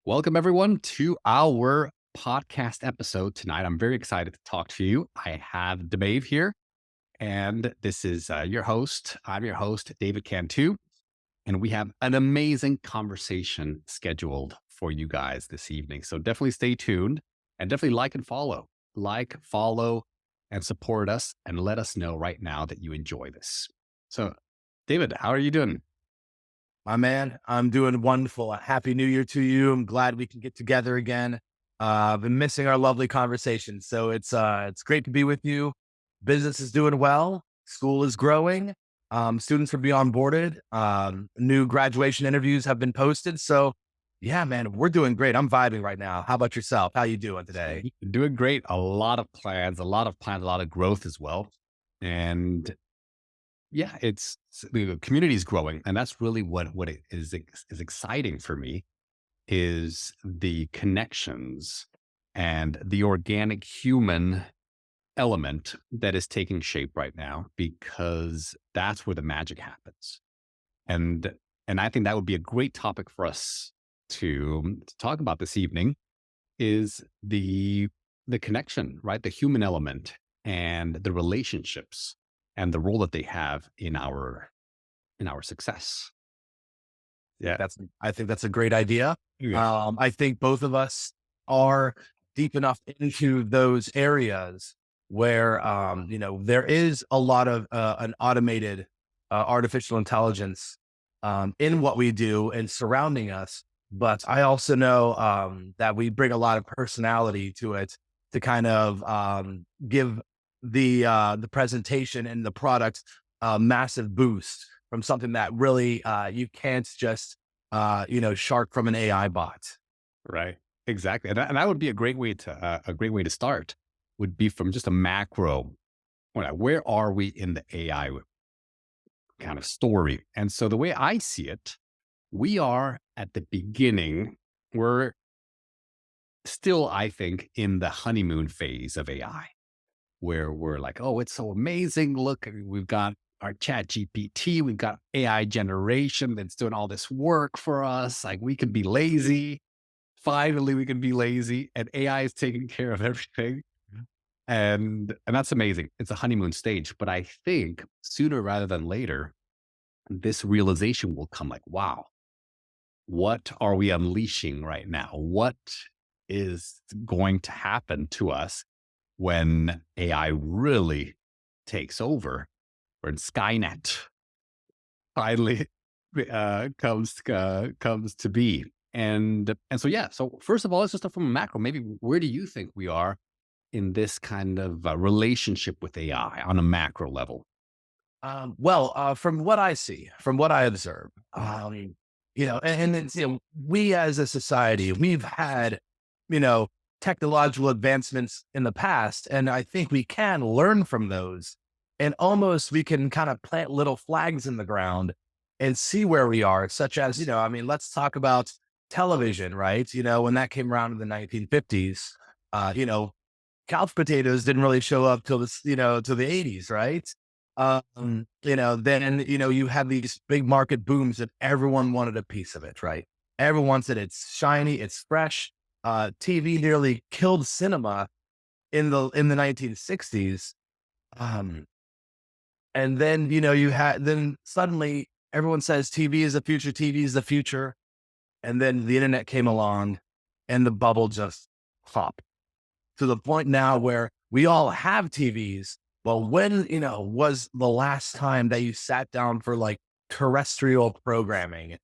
Welcome, everyone, to our podcast episode tonight. I'm very excited to talk to you. I have Dave here, and this is your host. I'm your host, David Cantu, and we have an amazing conversation scheduled for you guys this evening. So definitely stay tuned and definitely follow, and support us and let us know right now that you enjoy this. So, David, how are you doing? My man, I'm doing wonderful. Happy New Year to you. I'm glad we can get together again. I've been missing our lovely conversations, so it's great to be with you. Business is doing well. School is growing. Students are being onboarded. New graduation interviews have been posted. So, yeah, man, we're doing great. I'm vibing right now. How about yourself? How you doing today? Doing great. A lot of growth as well. And yeah, the community is growing. And that's really what it is exciting for me is the connections and the organic human element that is taking shape right now, because that's where the magic happens. And and I think that would be a great topic for us to talk about this evening is the connection, right? The human element and the relationships and the role that they have in our success. Yeah. I think that's a great idea. Yeah. I think both of us are deep enough into those areas where, there is a lot of an automated artificial intelligence in what we do and surrounding us. But I also know that we bring a lot of personality to it to kind of give the presentation and the product a massive boost from something that really you can't just shark from an AI bot. Right. Exactly. And that would be a great way to start would be from just a macro. Where are we in the AI kind of story? And so the way I see it, we are at the beginning. We're still, I think, in the honeymoon phase of AI, where we're like, oh, it's so amazing. Look, we've got our chat GPT, we've got AI generation that's doing all this work for us. Like we can be lazy. Finally, we can be lazy and AI is taking care of everything. And that's amazing. It's a honeymoon stage. But I think sooner rather than later, this realization will come like, wow, what are we unleashing right now? What is going to happen to us when AI really takes over, when Skynet finally comes to be? And so yeah. So first of all, let's just start from a macro. Maybe where do you think we are in this kind of relationship with AI on a macro level? From what I see, from what I observe, and it's, we as a society, we've had, you know, technological advancements in the past, and I think we can learn from those, and almost we can kind of plant little flags in the ground and see where we are. Such as, let's talk about television, right? When that came around in the 1950s, uh, you know, couch potatoes didn't really show up till till the 80s, right? Then, you had these big market booms and everyone wanted a piece of it, right? Everyone said it's shiny, it's fresh. TV nearly killed cinema in the 1960s. Um, and then, then suddenly everyone says TV is the future, TV is the future. And then the internet came along and the bubble just popped to the point now where we all have TVs. Well, when, was the last time that you sat down for like terrestrial programming?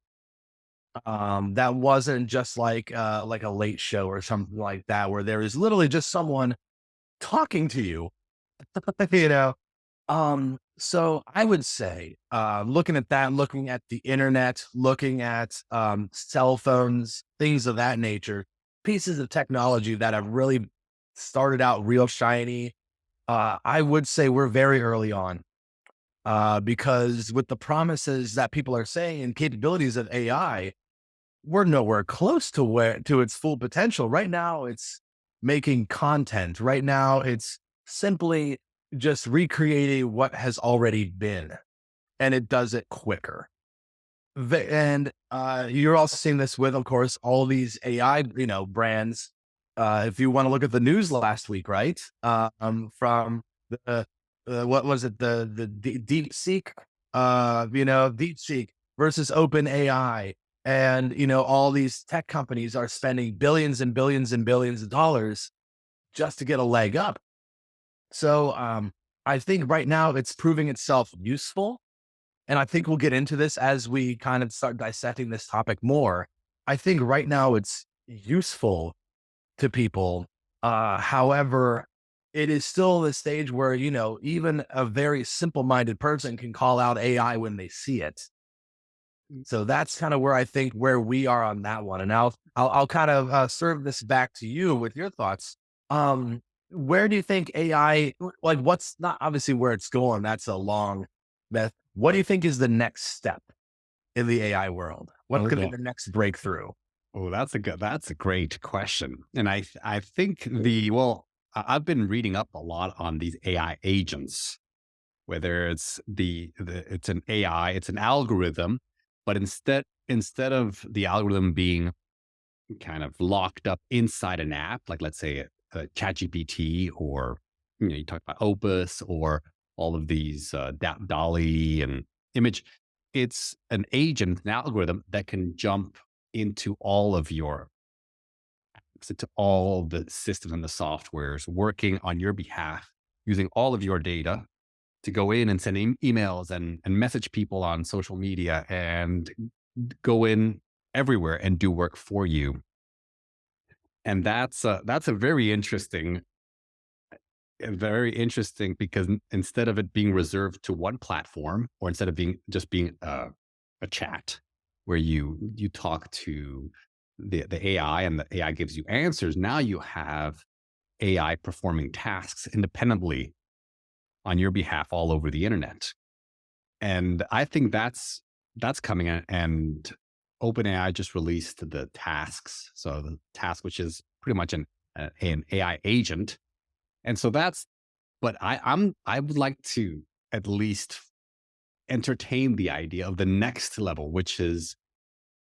That wasn't just like a late show or something like that, where there is literally just someone talking to you, you know? So I would say, looking at that, looking at the internet, looking at, cell phones, things of that nature, pieces of technology that have really started out real shiny. I would say we're very early on, because with the promises that people are saying and capabilities of AI, we're nowhere close to its full potential. Right now, it's making content. Right now, it's simply just recreating what has already been, and it does it quicker. You're also seeing this with, of course, all these AI, brands. If you want to look at the news last week, right? From the, what was it? Deep Seek, Deep Seek versus Open AI. And, all these tech companies are spending billions and billions and billions of dollars just to get a leg up. So, I think right now it's proving itself useful, and I think we'll get into this as we kind of start dissecting this topic more. I think right now it's useful to people. However, it is still the stage where, even a very simple minded person can call out AI when they see it. So that's kind of where I think where we are on that one. And I'll kind of serve this back to you with your thoughts. Um, where do you think AI, like what's not obviously where it's going? That's a long meth. What do you think is the next step in the AI world? What's Oh, going to well, be the next breakthrough? oh, that's a great question. And I think I've been reading up a lot on these AI agents, whether it's it's an AI, it's an algorithm, but instead of the algorithm being kind of locked up inside an app, like let's say a ChatGPT, or you talk about Opus, or all of these Dolly and Image. It's an agent, an algorithm that can jump into all of your into all the systems and the softwares working on your behalf, using all of your data to go in and send emails and message people on social media and go in everywhere and do work for you. And that's a very interesting, because instead of it being reserved to one platform, or instead of being just being a chat where you talk to the AI and the AI gives you answers, now you have AI performing tasks independently on your behalf all over the internet. And I think that's coming in. And OpenAI just released the tasks. So the task, which is pretty much an AI agent. And so but I would like to at least entertain the idea of the next level, which is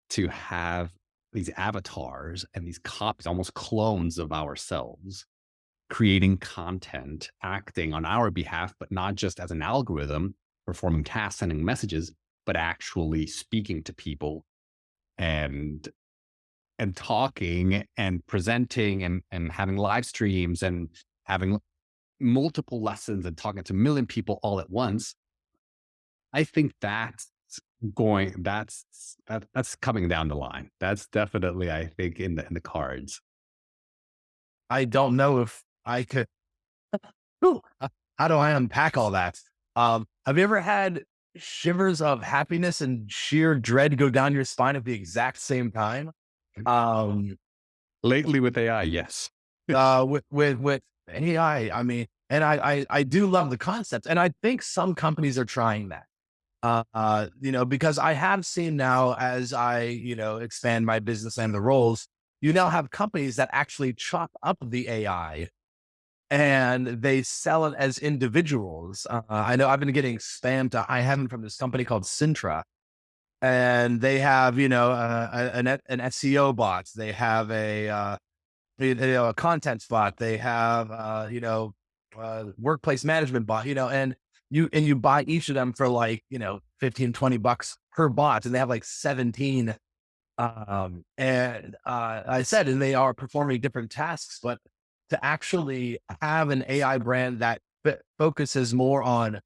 to have these avatars and these copies, almost clones of ourselves, creating content, acting on our behalf, but not just as an algorithm performing tasks, sending messages, but actually speaking to people and talking and presenting and having live streams and having multiple lessons and talking to a million people all at once. I think that's coming down the line. That's definitely, I think, in the cards. I don't know if I could. Ooh, how do I unpack all that? Have you ever had shivers of happiness and sheer dread go down your spine at the exact same time? Um, Lately with AI, yes. with AI, I mean, and I do love the concept, and I think some companies are trying that. Because I have seen now as I, expand my business and the roles, you now have companies that actually chop up the AI and they sell it as individuals. I know I've been getting spammed. I have them from this company called Sintra, and they have, an SEO bot. They have a content spot. They have, workplace management bot, and you buy each of them for like, 15, $20 per bot. And they have like 17. And they are performing different tasks, but to actually have an AI brand that focuses more on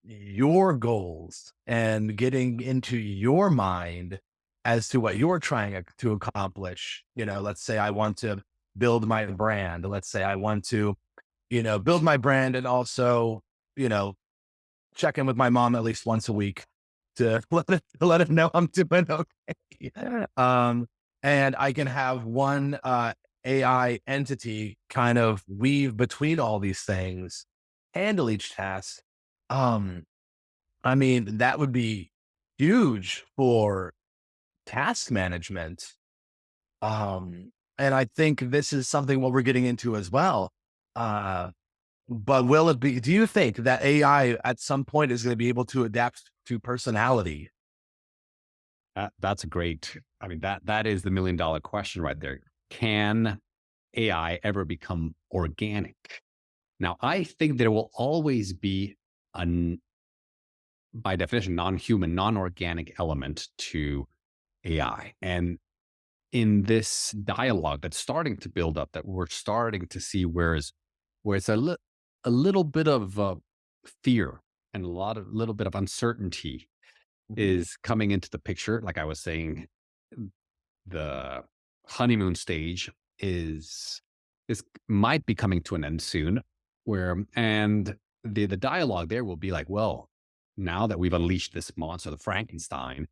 your goals and getting into your mind as to what you're trying to accomplish. Let's say I want to build my brand. Let's say I want to, build my brand and also, you know, check in with my mom at least once a week to let it know I'm doing okay. And I can have one AI entity kind of weave between all these things, handle each task. Um, I mean, that would be huge for task management. And I think this is something what we're getting into as well. Uh, but will it be, do you think that AI at some point is going to be able to adapt to personality? That's a great. I mean, that is the $1 million question right there. Can AI ever become organic? Now, I think there will always be an, by definition, non-human, non-organic element to AI, and in this dialogue that's starting to build up, that we're starting to see where it's a little bit of fear and a little bit of uncertainty Mhm. is coming into the picture. Like I was saying, the honeymoon stage is might be coming to an end soon. Where and the dialogue there will be like, well, now that we've unleashed this monster, the Frankenstein,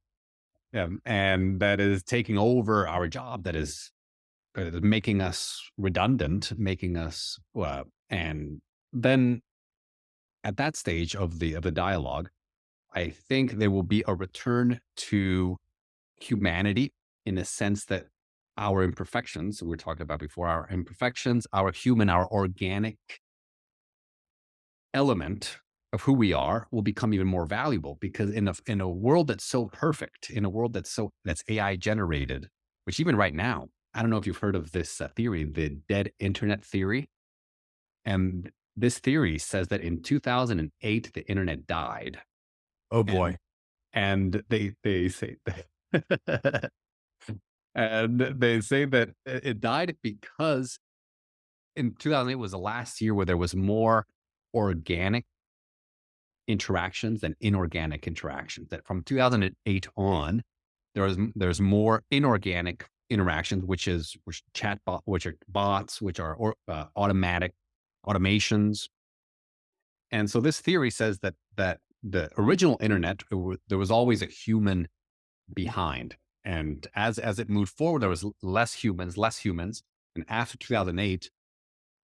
and that is taking over our job, that is making us redundant, making us, and then at that stage of the dialogue, I think there will be a return to humanity in a sense that our imperfections, we were talking about before, our imperfections, our human, our organic element of who we are will become even more valuable because in a world that's so perfect, in a world that's AI generated, which even right now, I don't know if you've heard of this theory, the dead internet theory. And this theory says that in 2008, the internet died. Oh And boy. they say that and they say that it died because in 2008 was the last year where there was more organic interactions than inorganic interactions. That from 2008 on, there's more inorganic interactions, which chatbot, which are bots, which are automatic automations. And so this theory says that the original internet, there was always a human behind, and as it moved forward, there was less humans, and after 2008,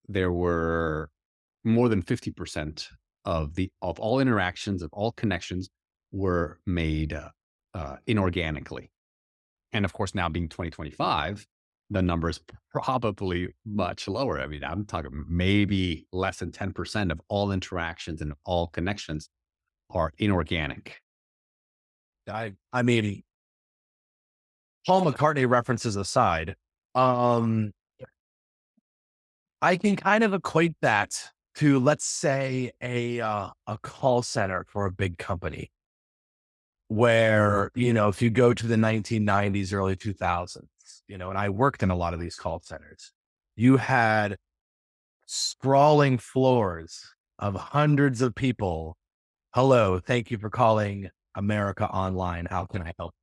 there were more than 50% of all interactions, of all connections, were made inorganically. And of course, now being 2025, the number is probably much lower. I mean, I'm talking maybe less than 10% of all interactions and all connections are inorganic. I mean, Paul McCartney references aside, um, I can kind of equate that to, let's say, a call center for a big company where, if you go to the 1990s, early 2000s, and I worked in a lot of these call centers, you had sprawling floors of hundreds of people. Hello, thank you for calling America Online. How can I help?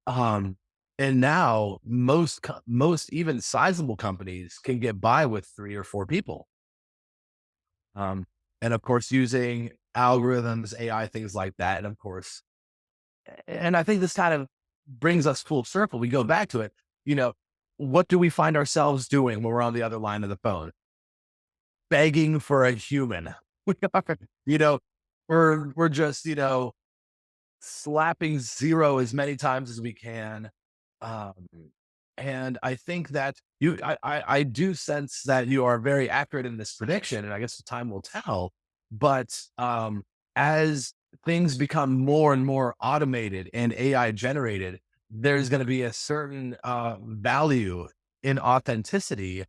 um, and now most even sizable companies can get by with 3 or 4 people. Um, and of course, using algorithms, AI, things like that. And of course, and I think this kind of brings us full circle. We go back to it. You know, what do we find ourselves doing when we're on the other line of the phone? Begging for a human. We are, you know, we're just, slapping zero as many times as we can. Um, and I think that I do sense that you are very accurate in this prediction, and I guess the time will tell. But as things become more and more automated and AI generated, there's going to be a certain value in authenticity.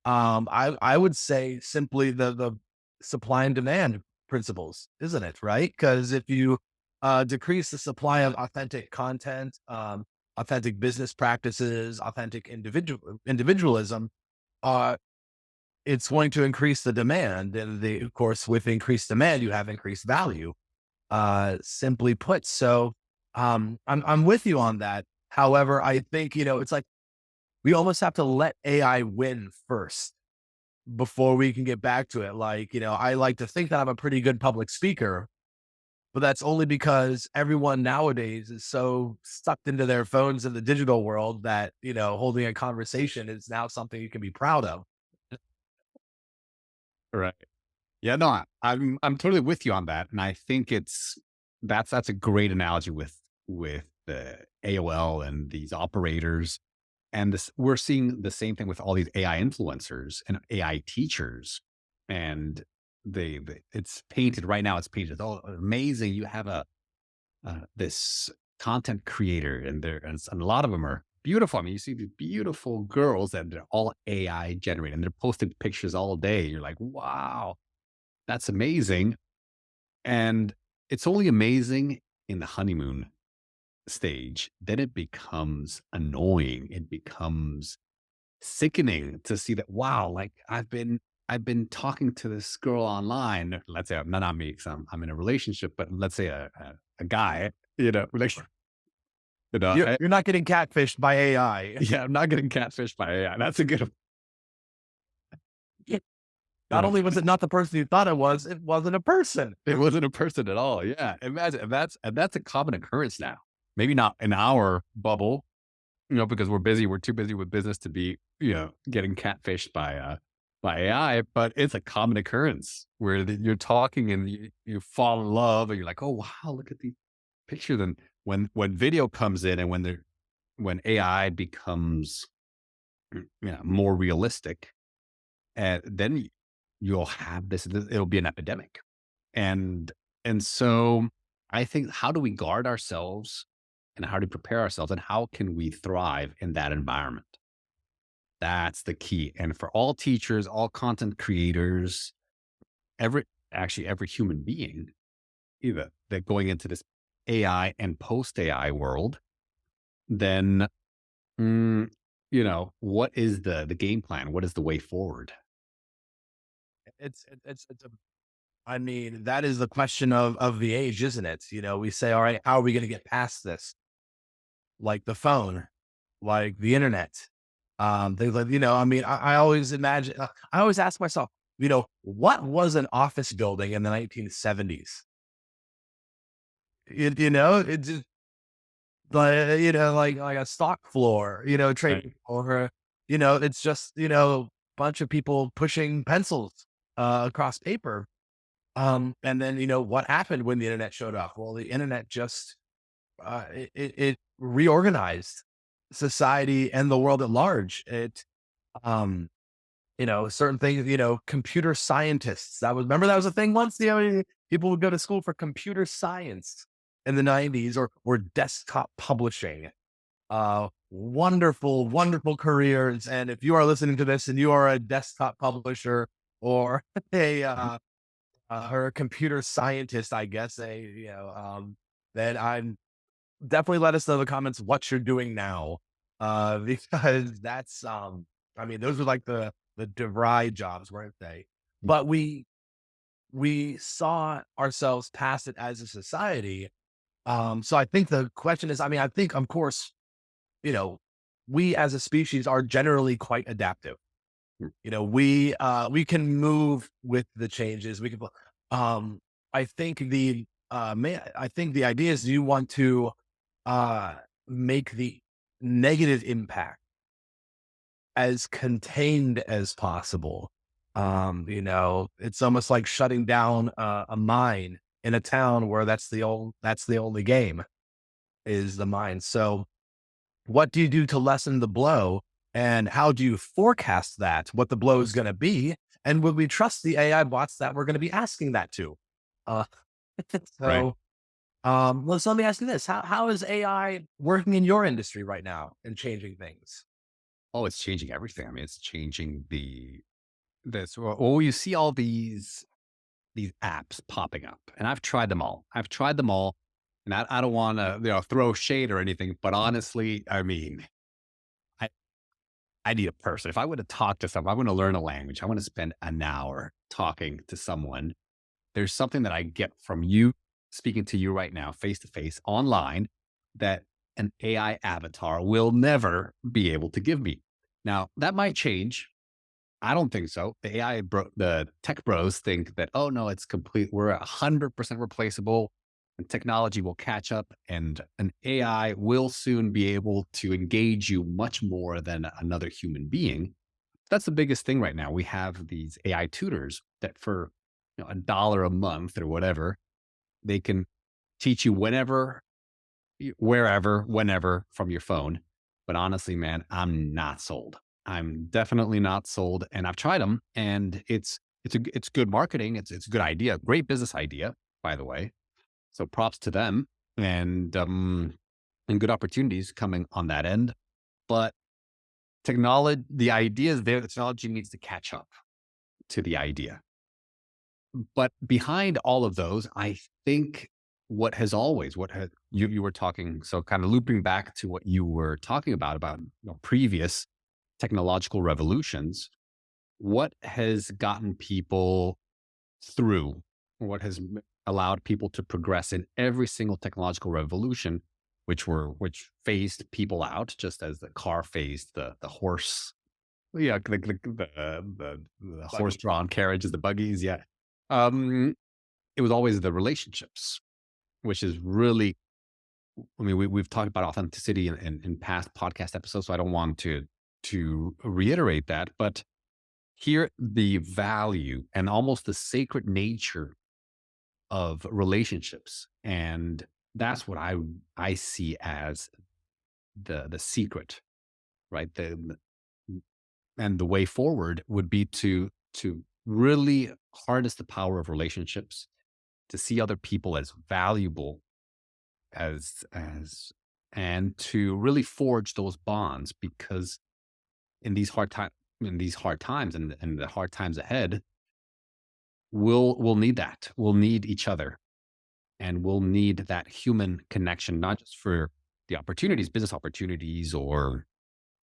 I would say simply the supply and demand principles, isn't it? Right? Because if you decrease the supply of authentic content, authentic business practices, authentic individualism, uh, it's going to increase the demand. And of course, with increased demand, you have increased value, simply put. So I'm with you on that. However, I think, it's like we almost have to let AI win first before we can get back to it. Like, I like to think that I'm a pretty good public speaker, but that's only because everyone nowadays is so sucked into their phones in the digital world that, holding a conversation is now something you can be proud of. Right. Yeah, no, I'm totally with you on that, and I think that's a great analogy with the AOL and these operators, and this we're seeing the same thing with all these AI influencers and AI teachers, and it's painted right now. It's painted, oh, amazing! You have this content creator, and and a lot of them are beautiful. I mean, you see these beautiful girls that they're all AI generated, and they're posting pictures all day. You're like, wow, that's amazing. And it's only amazing in the honeymoon stage. Then it becomes annoying. It becomes sickening to see that, wow, like I've been talking to this girl online. Let's say not me, because I'm in a relationship, but let's say a guy, like, You're not getting catfished by AI. yeah, I'm not getting catfished by AI. That's a good, Not uh, only was it not the person you thought it wasn't a person. it wasn't a person at all. Yeah, imagine, and that's a common occurrence now. Maybe not in our bubble, because we're busy. We're too busy with business to be, getting catfished by AI. But it's a common occurrence where you're talking and you fall in love, and you're like, oh wow, look at these pictures. And when video comes in, and when AI becomes, more realistic, and then you'll have this. It'll be an epidemic, and so I think, how do we guard ourselves, and how do we prepare ourselves, and how can we thrive in that environment? That's the key. And for all teachers, all content creators, every every human being, either that going into this AI and post AI world, then mm, what is the game plan? What is the way forward? It's a I mean, that is the question of the age, isn't it? We say, all right, how are we going to get past this? Like the phone, like the internet, things like, I mean, I always imagine, I always ask myself, what was an office building in the 1970s? It just like a stock floor, Right. trading or, it's just, bunch of people pushing pencils across paper. And then, what happened when the internet showed up? Well, the internet just, it reorganized society and the world at large. Um, certain things, computer scientists, remember that was a thing once, people would go to school for computer science in the 90s or desktop publishing. Wonderful, wonderful careers. And if you are listening to this and you are a desktop publisher or a, Mhm. or a computer scientist, I guess, then I'm definitely let us know in the comments what you're doing now. Because that's, I mean, those were like the DeVry jobs, weren't they? But we saw ourselves past it as a society. So I think the question is, I mean, I think, of course, you know, we as a species are generally quite adaptive. We can move with the changes. We can, um, I think I think the idea is you want to, uh, make the negative impact as contained as possible. It's almost like shutting down a mine in a town where that's the only game is the mine. So what do you do to lessen the blow? And how do you forecast that, what the blow is going to be? And would we trust the AI bots that we're going to be asking that to? Uh, Right. so, let me ask you this. How is AI working in your industry right now and changing things? Oh, it's changing everything. I mean, it's changing this. Well, you see all these apps popping up, and I've tried them all. And I don't want to, throw shade or anything, but honestly, I mean, I I need a person. If I want to talk to someone, I want to learn a language. I want to spend an hour talking to someone. There's something that I get from you speaking to you right now, face to face, online, that an AI avatar will never be able to give me. Now, that might change. I don't think so. The tech bros think that, oh no, it's complete. We're 100% replaceable, and technology will catch up, and an AI will soon be able to engage you much more than another human being. That's the biggest thing right now. We have these AI tutors that for, $1 a month or whatever, they can teach you wherever, whenever from your phone. But honestly, man, I'm not sold. I'm definitely not sold. And I've tried them, and it's good marketing. It's a good idea, great business idea, by the way. So props to them. And and good opportunities coming on that end. But the idea is there. The technology needs to catch up to the idea. But behind all of those, I think you were talking, so kind of looping back to what you were talking about previous technological revolutions, what has gotten people through, what has allowed people to progress in every single technological revolution, which phased people out, just as the car phased the horse, yeah, the horse Buggy. drawn carriages, the buggies, yeah. Um, it was always the relationships, which is really, I mean, we've talked about authenticity in past podcast episodes, so I don't want to reiterate that, but here the value and almost the sacred nature of relationships, and that's what I see as the secret, right? And the way forward would be to really harness the power of relationships, to see other people as valuable as and to really forge those bonds, because in these hard times and the hard times ahead, we'll need that. We'll need each other, and we'll need that human connection, not just for the opportunities, business opportunities or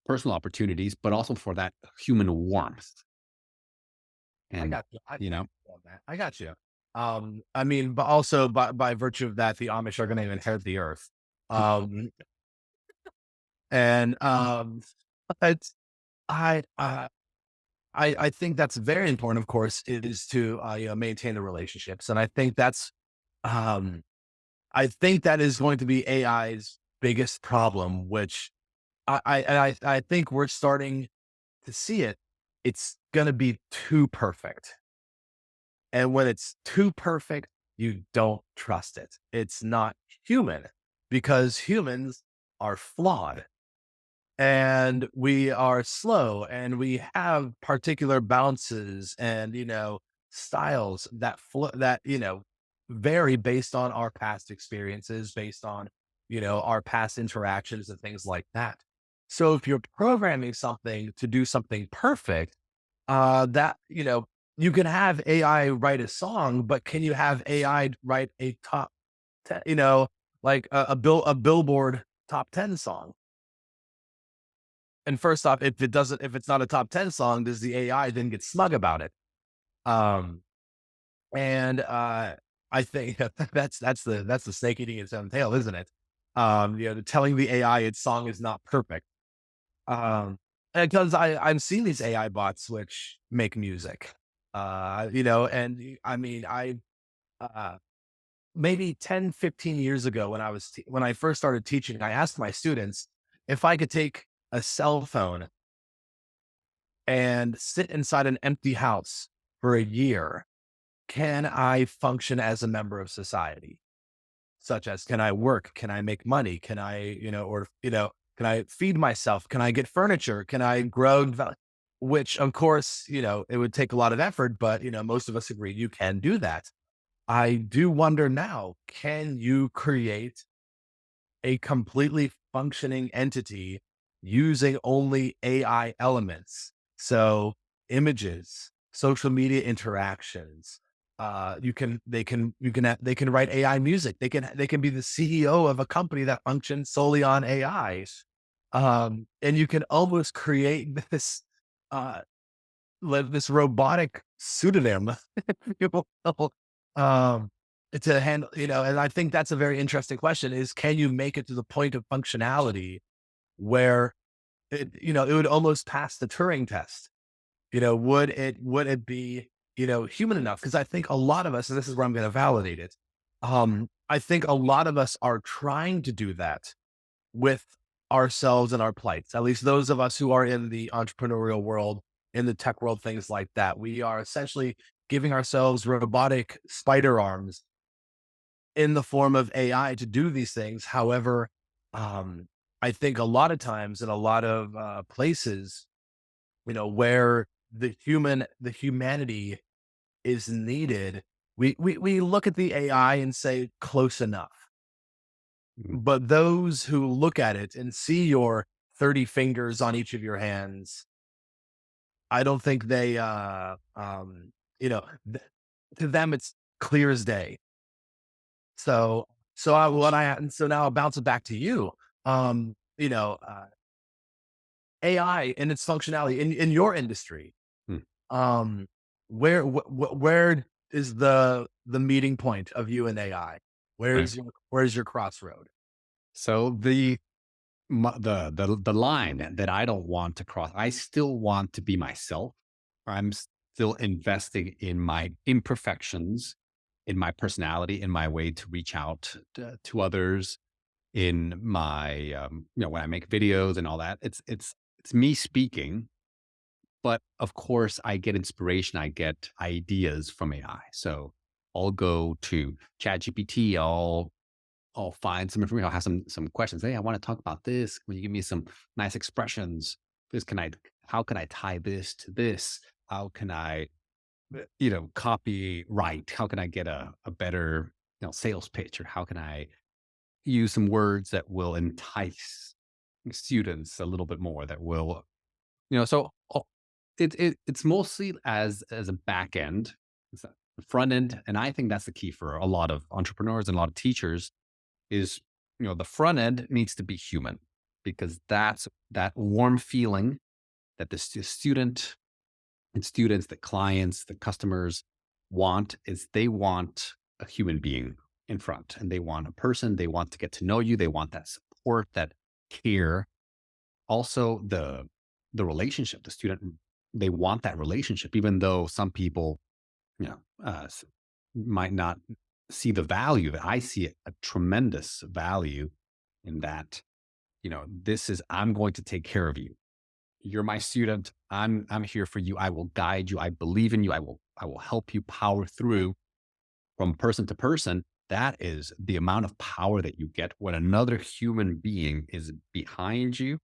personal opportunities, but also for that human warmth. I And got you. you know, On that. I got you. I mean, but also by virtue of that, the Amish are going to inherit the earth. Um, and it's, I, uh, I think that's very important, of course, is to, maintain the relationships. And um, I think that is going to be AI's biggest problem, which I think we're starting to see it. It's going to be too perfect. And when it's too perfect, you don't trust it. It's not human because humans are flawed and we are slow and we have particular bounces and, styles that, vary based on our past experiences, based on, our past interactions and things like that. So if you're programming something to do something perfect, that, you can have AI write a song, but can you have AI write a top 10, like a Billboard top 10 song? And first off, if it's not a top 10 song, does the AI then get smug about it? Um, and I think that's the snake eating its own tail, isn't it? Telling the AI its song is not perfect. Um, because I'm seeing these AI bots which make music. And I mean, uh, maybe 10, 15 years ago when I first started teaching, I asked my students if I could take a cell phone and sit inside an empty house for a year, can I function as a member of society? Such as, can I work? Can I make money? Can I, can I feed myself? Can I get furniture? Can I grow? Which, of course, it would take a lot of effort, but, most of us agree you can do that. I do wonder now, can you create a completely functioning entity using only AI elements? So images, social media interactions. They can write AI music. They can be the CEO of a company that functions solely on AI. And you can almost create uh, this robotic pseudonym, if you will, um, to handle, and I think that's a very interesting question is, can you make it to the point of functionality where it would almost pass the Turing test? Would it be, human enough? Because I think a lot of us, and this is where I'm going to validate it. I think a lot of us are trying to do that with ourselves and our plights, at least those of us who are in the entrepreneurial world, in the tech world, things like that. We are essentially giving ourselves robotic spider arms in the form of AI to do these things. However, um, I think a lot of times in a lot of places, where the humanity is needed, we look at the AI and say close enough. Mm, But those who look at it and see your 30 fingers on each of your hands, I don't think they, you know, to them, it's clear as day. So, and so now I'll bounce it back to you. Um, you know, uh, AI and its functionality in your industry, mm, um, where is the meeting point of you and AI? right. Where's your crossroad? So the line that I don't want to cross, I still want to be myself. I'm still investing in my imperfections, in my personality, in my way to reach out to others, in my when I make videos and all that. It's me speaking, but of course I get inspiration, I get ideas from AI. So I'll go to ChatGPT, I'll find some information. I'll have some questions. Hey, I want to talk about this. Will you give me some nice expressions? This can I how can I tie this to this? How can I copyright? How can I get a better sales pitch? Or how can I use some words that will entice students a little bit more that will so it's mostly as a back end. It's a front end, and I think that's the key for a lot of entrepreneurs and a lot of teachers is the front end needs to be human, because that's that warm feeling that the student and students, the clients, the customers want, is they want a human being in front, and they want a person, they want to get to know you, they want that support, that care. Also the relationship, the student, they want that relationship, even though some people you know might not see the value that I see, a tremendous value in that. This is, I'm going to take care of you. You're my student. I'm here for you. I will guide you. I believe in you. I will help you power through from person to person. That is the amount of power that you get when another human being is behind you,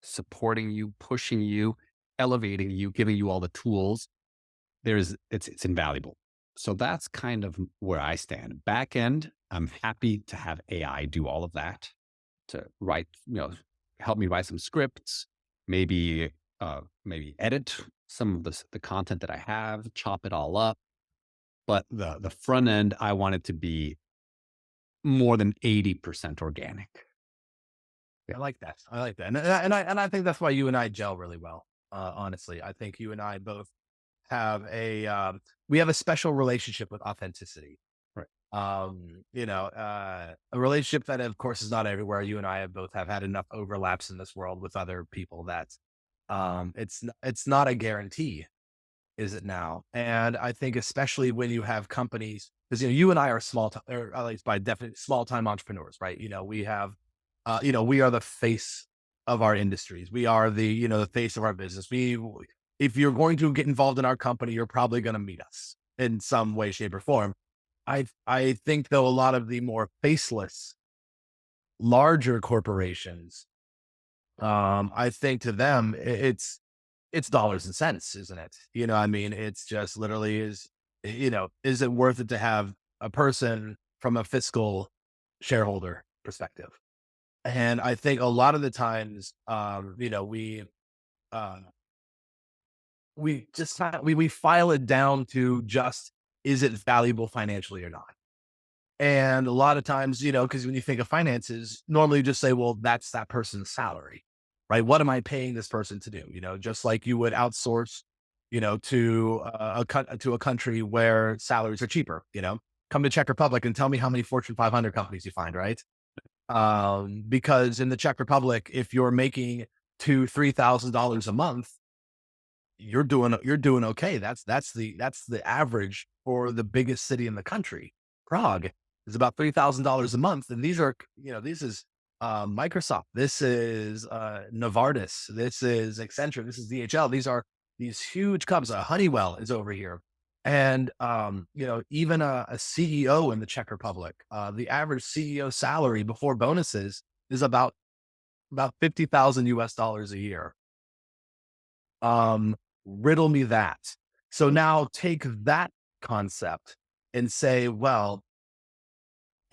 supporting you, pushing you, elevating you, giving you all the tools. It's invaluable. So that's kind of where I stand. Back end, I'm happy to have AI do all of that, to write, help me write some scripts, maybe edit some of the content that I have, chop it all up. But the front end, I want it to be more than 80% organic. Yeah. I like that. I like that. And I think that's why you and I gel really well. Honestly, I think you and I both have we have a special relationship with authenticity. Right. A relationship that of course is not everywhere. You and I have both have had enough overlaps in this world with other people that, it's not a guarantee, is it now? And I think especially when you have companies, because you and I are or at least by definition, small time entrepreneurs, right? We have, we are the face of our industries. We are the face of our business. If you're going to get involved in our company, you're probably going to meet us in some way, shape, or form. I think though a lot of the more faceless, larger corporations, I think to them it's dollars and cents, isn't it? I mean, it's just literally is it worth it to have a person from a fiscal shareholder perspective? And I think a lot of the times, uh, we just we file it down to just, is it valuable financially or not? And a lot of times, because when you think of finances, normally you just say, well, that's that person's salary, right? What am I paying this person to do? Just like you would outsource, to to a country where salaries are cheaper. Come to Czech Republic and tell me how many Fortune 500 companies you find, right? Because in the Czech Republic, if you're making $2,000-3,000 a month, you're doing okay. That's the average for the biggest city in the country. Prague is about $3,000 a month, and this is Microsoft, this is Novartis, this is Accenture, this is DHL. These are these huge companies. Honeywell is over here, and even a CEO in the Czech Republic, the average CEO salary before bonuses is about 50,000 US dollars a year. Um, Riddle me that. So now take that concept and say, well,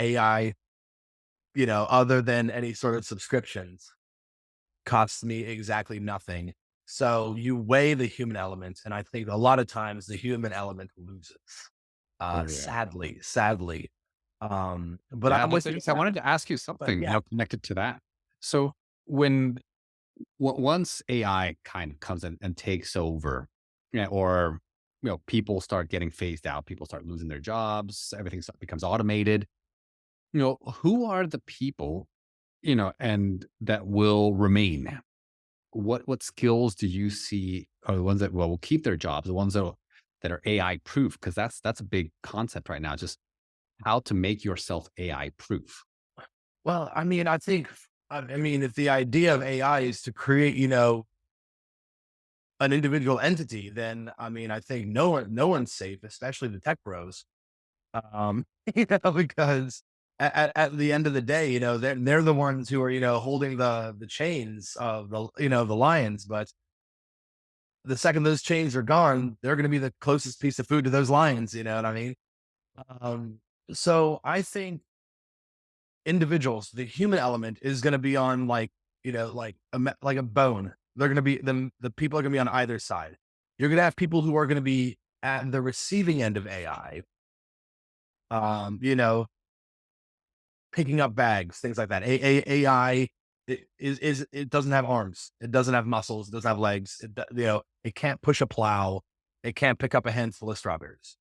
AI other than any sort of subscriptions, costs me exactly nothing. So you weigh the human element, and I think a lot of times the human element loses. Oh yeah. Sadly. But Yeah, I'm that's with you. interesting. I wanted to ask you But something, yeah, connected to that. So when once AI kind of comes in and takes over, yeah, or people start getting phased out, people start losing their jobs, everything becomes automated. Who are the people, and that will remain? What skills do you see are the ones that will keep their jobs, the ones that are AI proof? Because that's a big concept right now. Just how to make yourself AI proof. well, I mean, if the idea of AI is to create, an individual entity, then I mean, I think no one's safe, especially the tech bros. Um, because at the end of the day, they're the ones who are, holding the chains of the lions. But the second those chains are gone, they're going to be the closest piece of food to those lions. You know what I mean? Um, so I think individuals, the human element is going to be on like, like a bone. They're going to be the people are going to be on either side. You're going to have people who are going to be at the receiving end of AI. Um, you know, Picking up bags, things like that. AI it doesn't have arms, it doesn't have muscles, it doesn't have legs. It can't push a plow, it can't pick up a handful of strawberries.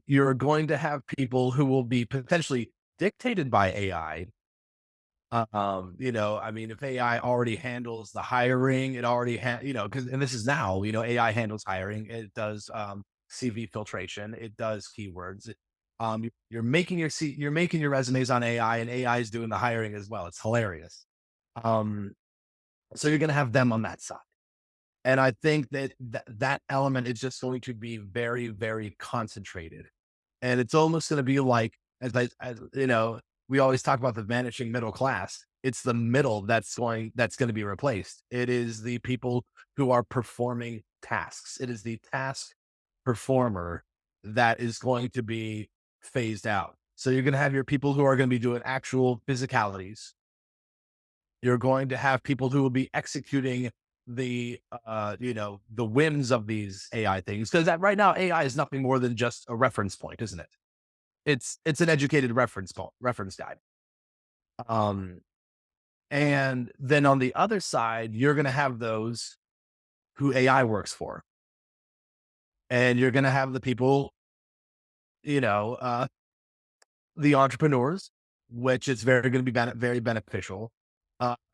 You're going to have people who will be potentially dictated by AI. I mean, if AI already handles the hiring, it already because and this is now, AI handles hiring, it does CV filtration, it does keywords. You're making your resumes on AI, and AI is doing the hiring as well. It's hilarious. Um, so you're gonna have them on that side. And I think that element is just going to be very, very concentrated. And it's almost going to be like, we always talk about the vanishing middle class. It's the middle that's going to be replaced. It is the people who are performing tasks. It is the task performer that is going to be phased out. So you're going to have your people who are going to be doing actual physicalities. You're going to have people who will be executing the whims of these AI things. Because right now, AI is nothing more than just a reference point, isn't it? It's an educated reference guide. Um, and then on the other side, you're going to have those who AI works for, and you're going to have the people, you know, uh, the entrepreneurs, which is very going to be very beneficial.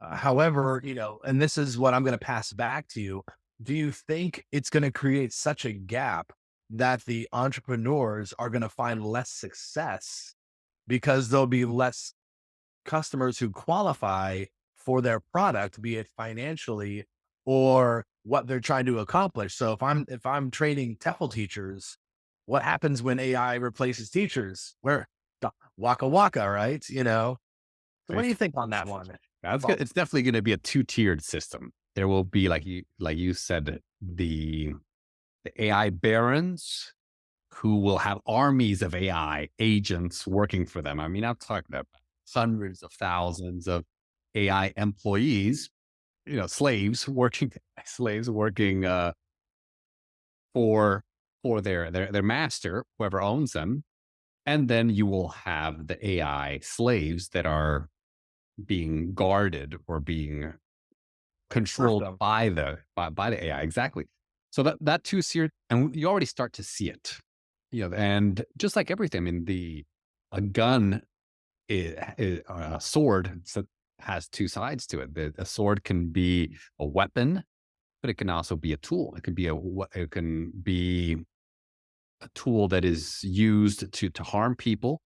However, and this is what I'm going to pass back to you. Do you think it's going to create such a gap that the entrepreneurs are going to find less success because there'll be less customers who qualify for their product, be it financially or what they're trying to accomplish? So if I'm training TEFL teachers, what happens when AI replaces teachers? Where waka waka, right? So what do Right? you think on that one? That's good. Well, It's definitely going to be a two-tiered system. There will be, like you said, the AI barons who will have armies of AI agents working for them. I mean, I'm talking about hundreds of thousands of AI employees, slaves working for their master, whoever owns them. And then you will have the AI slaves that are being guarded or being for controlled them. by the AI. Exactly. So that too serious, and you already start to see it. And just like everything, I mean, the a gun, a sword, has two sides to it. A sword can be a weapon, but it can also be a tool. It can be a tool that is used to harm people,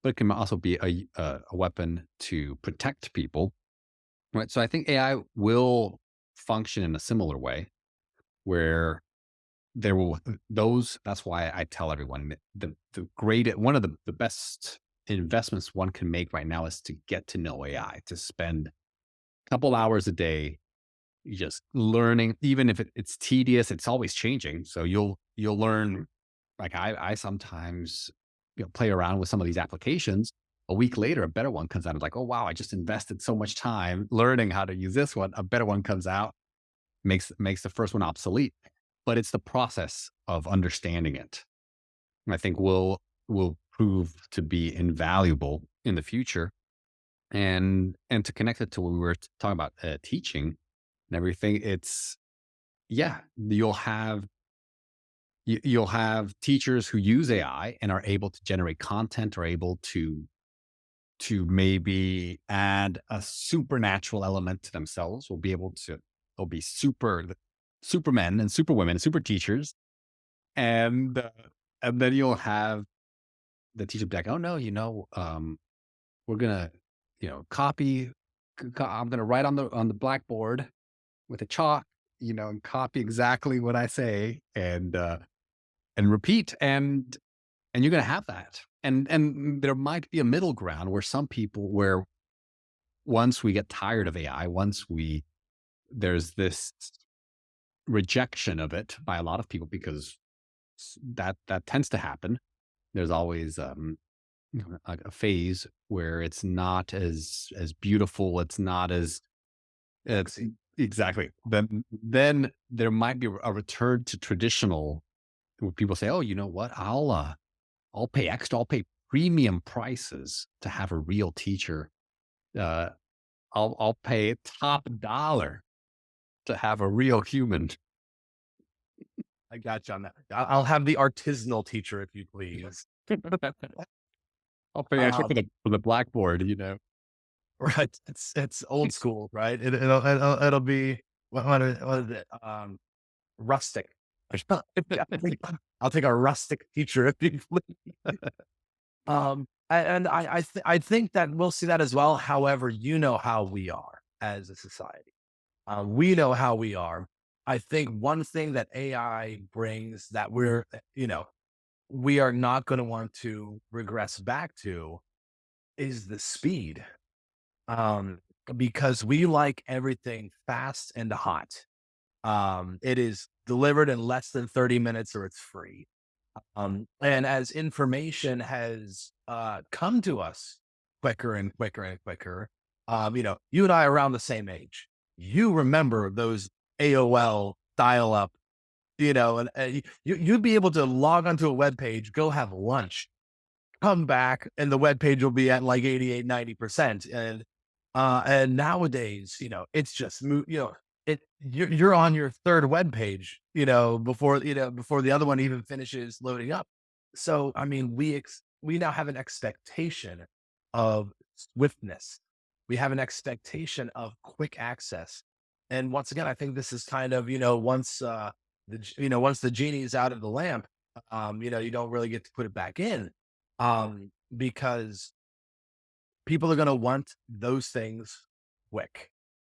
but it can also be a weapon to protect people. Right. So I think AI will function in a similar way where there will those that's why I tell everyone that the great one of the best investments one can make right now is to get to know AI, to spend a couple hours a day just learning, even if it's tedious, it's always changing. So you'll learn. Like I sometimes play around with some of these applications, a week later, a better one comes out. It's like, oh wow, I just invested so much time learning how to use this one. A better one comes out, makes the first one obsolete. But it's the process of understanding it, I think will prove to be invaluable in the future. And to connect it to what we were talking about, teaching and everything, it's yeah, you'll have teachers who use AI and are able to generate content, or able to maybe add a supernatural element to themselves. Will be able to they'll be supermen and superwomen, super teachers, and and then you'll have the teacher be like, oh no, we're gonna, copy. I'm gonna write on the blackboard with a chalk, and copy exactly what I say, and repeat, and you're gonna have that. And there might be a middle ground where some people, where once we get tired of AI, once we there's this rejection of it by a lot of people, because that tends to happen. There's always a phase where it's not as beautiful. It's not as it's exactly. Then there might be a return to traditional, where people say, "Oh, you know what? I'll pay extra. I'll pay premium prices to have a real teacher. Uh, I'll pay top dollar to have a real human. I got you on that. I'll have the artisanal teacher, if you please. I'll pay extra Um, for the blackboard." right. It's old school, right? It'll be what is it? Rustic. I'll take a rustic teacher, if you please. I think that we'll see that as well. However, you know how we are as a society. We know how we are. I think one thing that AI brings that we are not going to want to regress back to is the speed. Um, because we like everything fast and hot. It is delivered in less than 30 minutes or it's free. And as information has come to us quicker and quicker and quicker, you and I are around the same age. You remember those AOL dial up, and you'd be able to log onto a web page, go have lunch, come back, and the web page will be at like 88, 90%. And nowadays, it's just, you're on your third web page, before the other one even finishes loading up. So, I mean, we now have an expectation of swiftness. We have an expectation of quick access. And once again, I think this is kind of, once the genie is out of the lamp, you don't really get to put it back in, because people are going to want those things quick.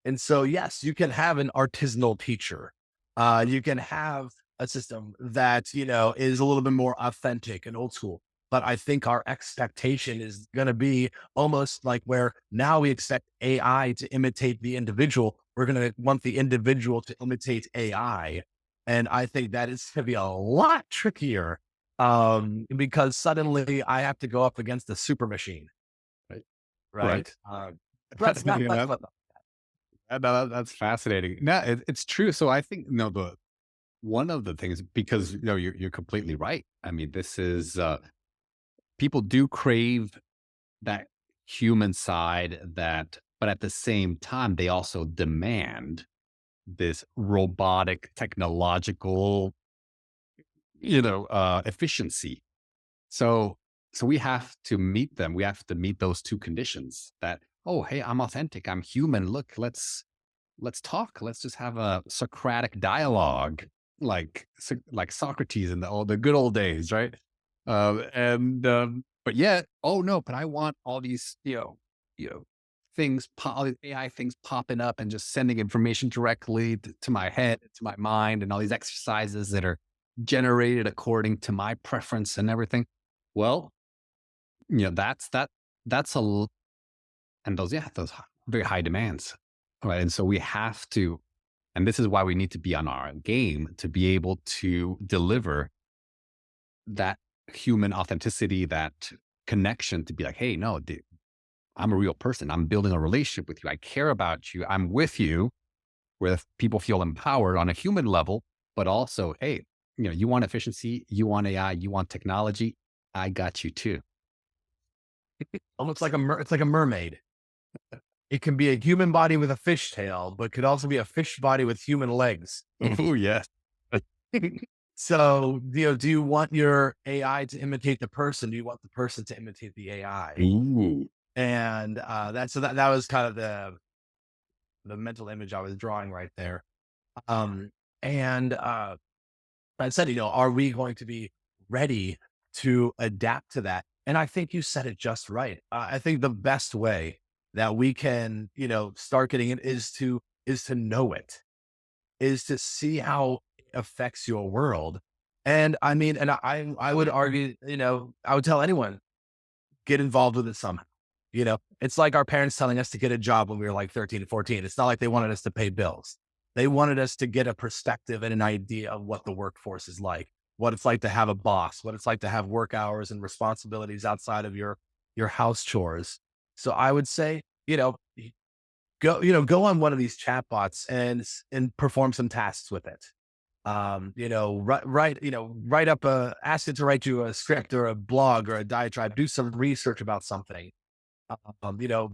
And so, yes, you can have an artisanal teacher. You can have a system that, is a little bit more authentic and old school. But I think our expectation is going to be almost like where now we expect AI to imitate the individual. We're going to want the individual to imitate AI. And I think that is going to be a lot trickier, because suddenly I have to go up against the super machine. Right. Right. Right. Let's not, Yeah, that's fascinating. No, it's true. So I think, the one of the things, because you're completely right. I mean, this is people do crave that human side, but at the same time, they also demand this robotic, technological, efficiency. So so we have to meet them. We have to meet those two conditions. That, oh, hey, I'm authentic. I'm human. Look, let's talk. Let's just have a Socratic dialogue, like Socrates in the good old days, right? And But yet, oh no, but I want all these, you know, all these AI things popping up and just sending information directly to my head, to my mind, and all these exercises that are generated according to my preference and everything. Well, that's and those very high demands, right? And so we have to, and this is why we need to be on our game to be able to deliver that human authenticity, that connection to be like, hey, no, dude, I'm a real person. I'm building a relationship with you. I care about you. I'm with you, where people feel empowered on a human level, but also, hey, you want efficiency, you want AI, you want technology. I got you too. Almost like it's like a mermaid. It can be a human body with a fish tail, but could also be a fish body with human legs. Oh, yes. So, do you want your AI to imitate the person? Do you want the person to imitate the AI? Ooh, And that was kind of the mental image I was drawing right there. Um, and I said, are we going to be ready to adapt to that? And I think you said it just right. I think the best way that we can, start getting it is to know it, is to see how it affects your world. And I mean, and I would argue, I would tell anyone, get involved with it somehow. It's like our parents telling us to get a job when we were like 13 and 14. It's not like they wanted us to pay bills. They wanted us to get a perspective and an idea of what the workforce is like, what it's like to have a boss, what it's like to have work hours and responsibilities outside of your house chores. So I would say, go on one of these chatbots and perform some tasks with it. Write up ask it to write you a script or a blog or a diatribe, do some research about something.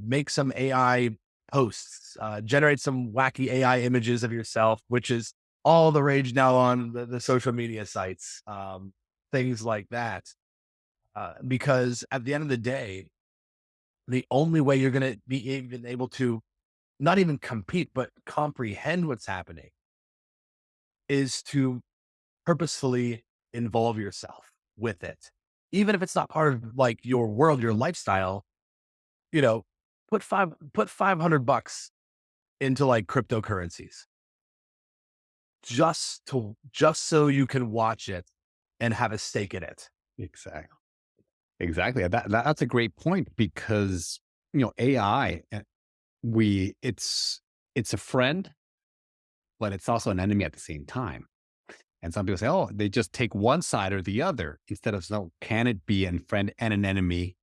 Make some AI posts, generate some wacky AI images of yourself, which is all the rage now on the social media sites, things like that. Because at the end of the day, the only way you're going to be even able to not even compete, but comprehend what's happening is to purposefully involve yourself with it. Even if it's not part of like your world, your lifestyle, you know, put $500 into like cryptocurrencies just so you can watch it and have a stake in it. exactly. Exactly. That's a great point because, AI, it's a friend, but it's also an enemy at the same time. And some people say, oh, they just take one side or the other instead of, no, can it be a friend and an enemy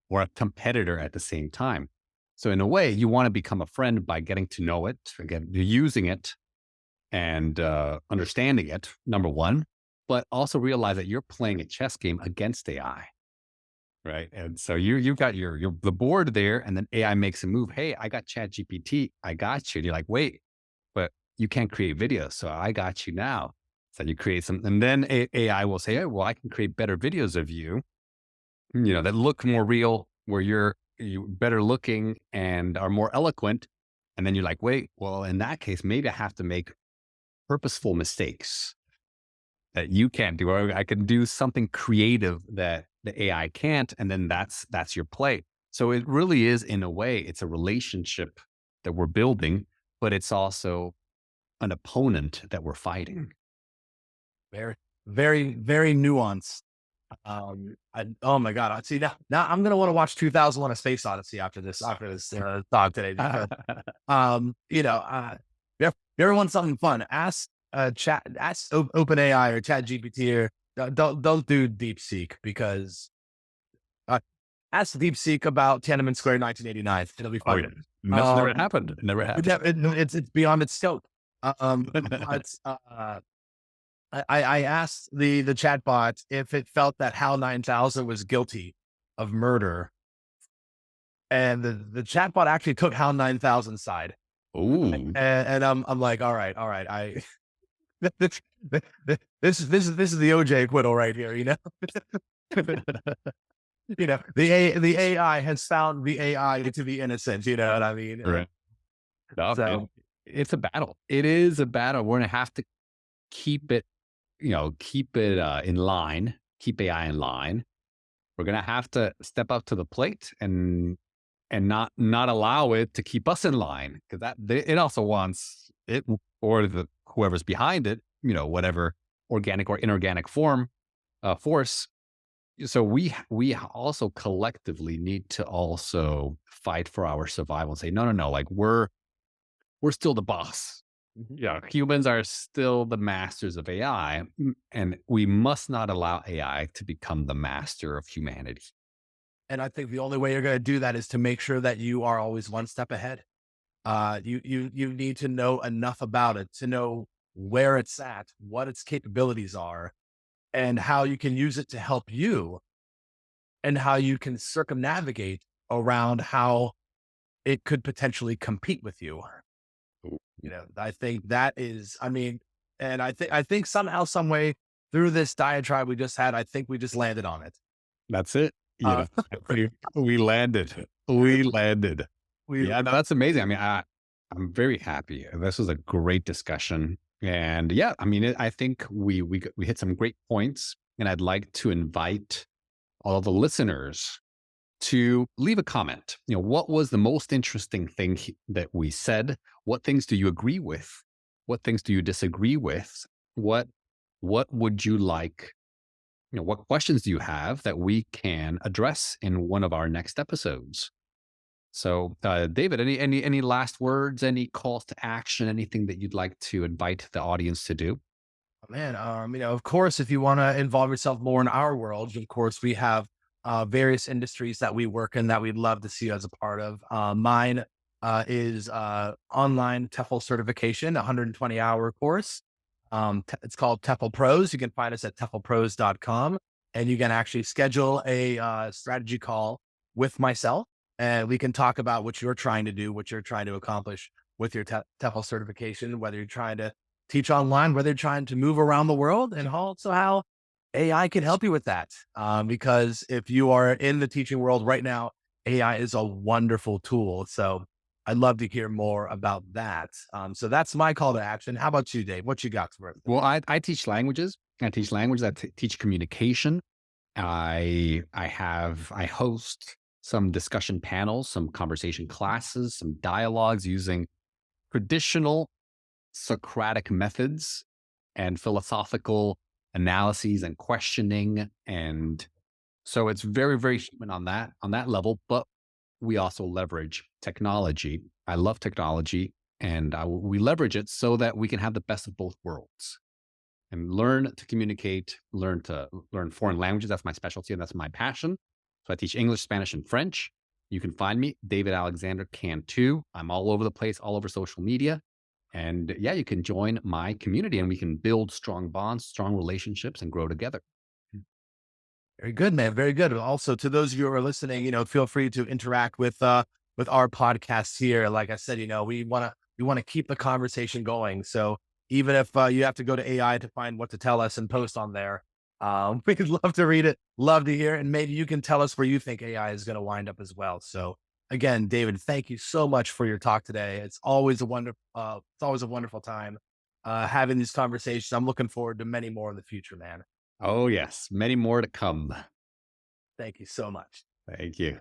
or a competitor at the same time? So in a way, you want to become a friend by getting to know it, again, using it and understanding it, number one, but also realize that you're playing a chess game against AI. Right. And so you've got your the board there, and then AI makes a move. Hey, I got Chat GPT. I got you. And you're like, wait, but you can't create videos. So I got you now. So you create some, and then AI will say, hey, well, I can create better videos of you, that look more real, where you better looking and are more eloquent. And then you're like, wait, well, in that case, maybe I have to make purposeful mistakes that you can't do, or I can do something creative that the AI can't, and then that's your play. So it really is, in a way, it's a relationship that we're building, but it's also an opponent that we're fighting. Very, very, very nuanced. Oh my God. I see now I'm going to want to watch 2001: A Space Odyssey after this talk today. Because, you ever want something fun? Ask OpenAI or Chat GPT or don't do DeepSeek because uh, ask DeepSeek about Tiananmen Square 1989. It'll be Oh fun. yeah, that's never Um, happened. It never happened. it's beyond its scope. But I asked the chatbot if it felt that HAL 9000 was guilty of murder, and the chatbot actually took HAL 9000's side. Ooh, And I'm like, all right, this is the OJ acquittal right here, the AI has found the AI to be innocent, you know what I mean? right. No, So it's a battle. It is a battle. We're gonna have to keep it, keep it in line, keep AI in line. We're gonna have to step up to the plate and not allow it to keep us in line, because it also wants it, or the whoever's behind it, whatever organic or inorganic force. So we also collectively need to also fight for our survival and say, no, no, no, like we're still the boss. Yeah, humans are still the masters of AI, and we must not allow AI to become the master of humanity. And I think the only way you're going to do that is to make sure that you are always one step ahead. You need to know enough about it to know where it's at, what its capabilities are, and how you can use it to help you, and how you can circumnavigate around how it could potentially compete with you. I think that is, I mean, and I think somehow, some way through this diatribe we just had, I think we just landed on it. That's it. Uh, We landed. We landed. we Yeah, no, that's amazing. I mean, I'm very happy. This was a great discussion, and yeah, I mean, I think we hit some great points, and I'd like to invite all of the listeners to leave a comment. What was the most interesting thing that we said? What things do you agree with? What things do you disagree with? What what would you like? What questions do you have that we can address in one of our next episodes? So, David, any last words, any calls to action, anything that you'd like to invite the audience to do? Man, of course, if you want to involve yourself more in our world, of course, we have various industries that we work in that we'd love to see you as a part of. Mine is online TEFL certification, 120-hour course. It's called TEFL Pros. You can find us at teflpros.com, and you can actually schedule a strategy call with myself, and we can talk about what you're trying to do, what you're trying to accomplish with your TEFL certification, whether you're trying to teach online, whether you're trying to move around the world, and also how AI can help you with that. Because if you are in the teaching world right now, AI is a wonderful tool. So I'd love to hear more about that. So that's my call to action. How about you, Dave? What you got for it? Well, I teach languages. I teach languages. Teach communication. I host some discussion panels, some conversation classes, some dialogues using traditional Socratic methods and philosophical analyses and questioning. And so it's very, very human on that level, but we also leverage technology. I love technology, and we leverage it so that we can have the best of both worlds and learn to communicate, learn foreign languages. That's my specialty and that's my passion. So I teach English, Spanish, and French. You can find me, David Alexander Cantu. I'm all over the place, all over social media. And yeah, you can join my community and we can build strong bonds, strong relationships, and grow together. Very good, man. Very good. Also, to those of you who are listening, feel free to interact with our podcast here. Like I said, we want to keep the conversation going. So even if you have to go to AI to find what to tell us and post on there, we'd love to read it, love to hear it, and maybe you can tell us where you think AI is going to wind up as well. So again, David, thank you so much for your talk today. It's always a wonderful time having these conversations. I'm looking forward to many more in the future, man. Oh, yes, many more to come. Thank you so much. Thank you.